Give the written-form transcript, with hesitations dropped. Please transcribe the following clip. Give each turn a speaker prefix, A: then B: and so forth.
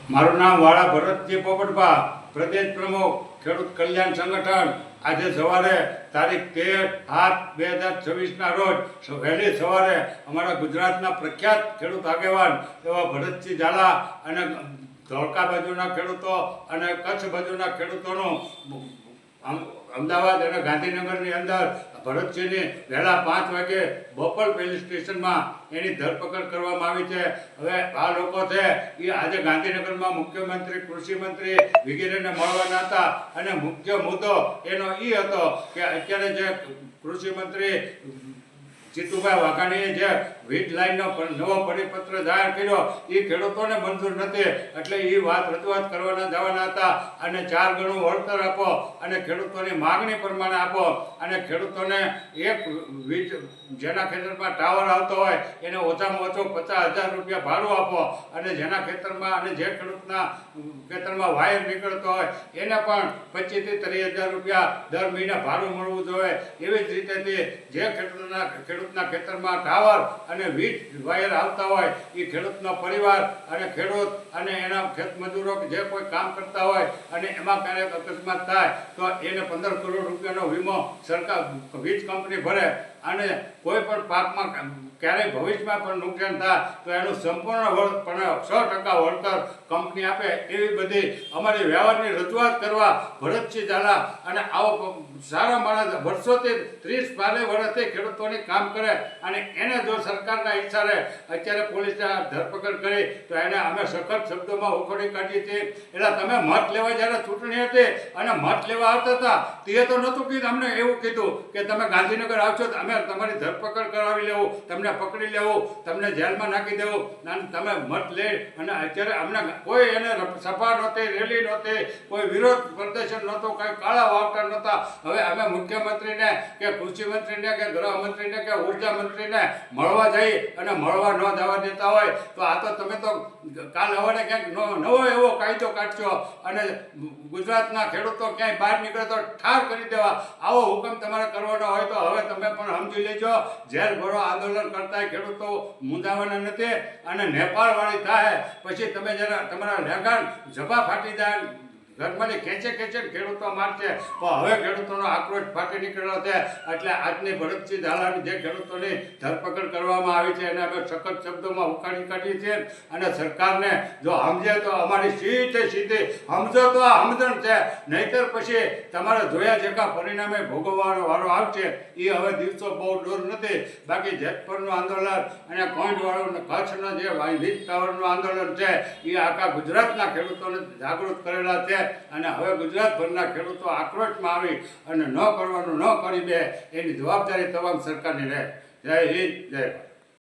A: મારું નામ વાળા ભરતજી પોપટભા, પ્રદેશ પ્રમુખ ખેડૂત કલ્યાણ સંગઠન। આજે સવારે તારીખ 13/7/2026ના રોજ વહેલી સવારે અમારા ગુજરાતના પ્રખ્યાત ખેડૂત આગેવાન એવા ભરતસિંહ ઝાલા અને ધોળકા બાજુના ખેડૂતો અને કચ્છ બાજુના ખેડૂતોનું અમદાવાદ અને ગાંધીનગરની અંદર ભરતસિંહની વહેલા 5 વાગે બોપલ પોલીસ સ્ટેશનમાં એની ધરપકડ કરવામાં આવી છે। હવે આ લોકો છે એ આજે ગાંધીનગરમાં મુખ્યમંત્રી, કૃષિ મંત્રી વગેરેને મળવાના હતા અને મુખ્ય મુદ્દો એનો એ હતો કે અત્યારે જે કૃષિ મંત્રી જીતુભાઈ વાઘાણીએ જે વીજ લાઈનનો નવો પરિપત્ર જાહેર કર્યો એ ખેડૂતોને મંજૂર નથી, એટલે એ વાત રજૂઆત કરવાના જવાના હતા અને 4 ગણું વળતર આપો અને ખેડૂતોની માગણી પ્રમાણે આપો અને ખેડૂતોને એક વીજ જેના ખેતરમાં ટાવર આવતો હોય એને ઓછામાં ઓછો 50,000 રૂપિયા ભાડું આપો અને જેના ખેતરમાં અને જે ખેડૂતના ખેતરમાં વાયર નીકળતો હોય એને પણ 25,000 થી 30,000 રૂપિયા દર મહિને ભાડું મળવું જોઈએ। એવી જ રીતે જે ખેડૂતના ખેતરમાં ટાવર અને વીજ વાયર આવતા હોય એ ખેડૂતનો પરિવાર અને ખેડૂત અને એના ખેત મજૂરો જે કોઈ કામ કરતા હોય અને એમાં ક્યારેક અકસ્માત થાય તો એને 15 કરોડ રૂપિયાનો વીમો સરકાર વીજ કંપની ભરે અને કોઈ પણ પાકમાં ક્યારેય ભવિષ્યમાં પણ નુકસાન થાય તો એનું સંપૂર્ણ વળતર 100% વળતર કંપની આપે। એવી બધી અમારી વ્યવહારની રજૂઆત કરવા ભરતસિંહ ઝાલા અને આવો સારા માણસ વર્ષોથી 30 વર્ષથી ખેડૂતોની કામ કરે અને એને જો સરકારના ઈશારે અત્યારે પોલીસે ધરપકડ કરી તો એને અમે સખત શબ્દોમાં ઉખોડી કાઢીએ છીએ। એટલે તમે મત લેવા જ્યારે ચૂંટણી હતી અને મત લેવા આવતા હતા તે તો નહોતું કીધું, અમને એવું કીધું કે તમે ગાંધીનગર આવશો તો અમે તમારી ધરપકડ કરાવી લેવું, તમને પકડી લેવું, તમને જેલમાં નાખી દેવું અને તમે મત લે અને અત્યારે અમને કોઈ એને સભા નહોતી, રેલી નહોતી, કોઈ વિરોધ પ્રદર્શન નહોતું, કોઈ કાળા વાવટા નહોતા। હવે અમે મુખ્યમંત્રીને કે કૃષિ મંત્રીને કે ગૃહમંત્રીને કે ઉર્જા મંત્રીને મળવા જઈ અને મળવા ન જવા દેતા હોય તો આ તો તમે તો કાલ હવારે ક્યાંક નવો એવો કાયદો કાઢશો અને ગુજરાતના ખેડૂતો ક્યાંય બહાર નીકળે તો ઠાર કરી દેવા, આવો હુકમ તમારે કરવાનો હોય તો હવે તમે પણ સમજી લેજો। જેલ ભરો આંદોલન કરતા ખેડૂતો મૂંઝાવાના નથી અને નેપાળ વાળી થાય પછી તમે જરા તમારા લેગાન જભા ફાટી જાય, ઘરમાંથી ખેંચે ખેડૂતો મારશે તો હવે ખેડૂતોનો આક્રોશ ફાટી નીકળ્યો છે। એટલે આજની ભરતસિંહ ઝાલાની જે ખેડૂતોની ધરપકડ કરવામાં આવી છે એને અમે સખત શબ્દોમાં ઉખાડી કાઢીએ છીએ અને સરકારને જો સમજે તો અમારી સીધી સમજો તો આ સમજણ છે, નહીતર પછી તમારે જોયા જેકા પરિણામે ભોગવવાનો વારો આવશે। એ હવે દિવસો બહુ દૂર નથી। બાકી જેતપુરનું આંદોલન અને કોઈન્ટવાળું કચ્છનો જે વીજ ટાવરનું આંદોલન છે એ આખા ગુજરાતના ખેડૂતોને જાગૃત કરેલા છે અને હવે ગુજરાતભરના ખેડૂતો આક્રોશમાં આવી અને ન કરવાનું ન કરી દે એની જવાબદારી તમામ સરકારની રહે। જય હિન્દ, જય ભારત।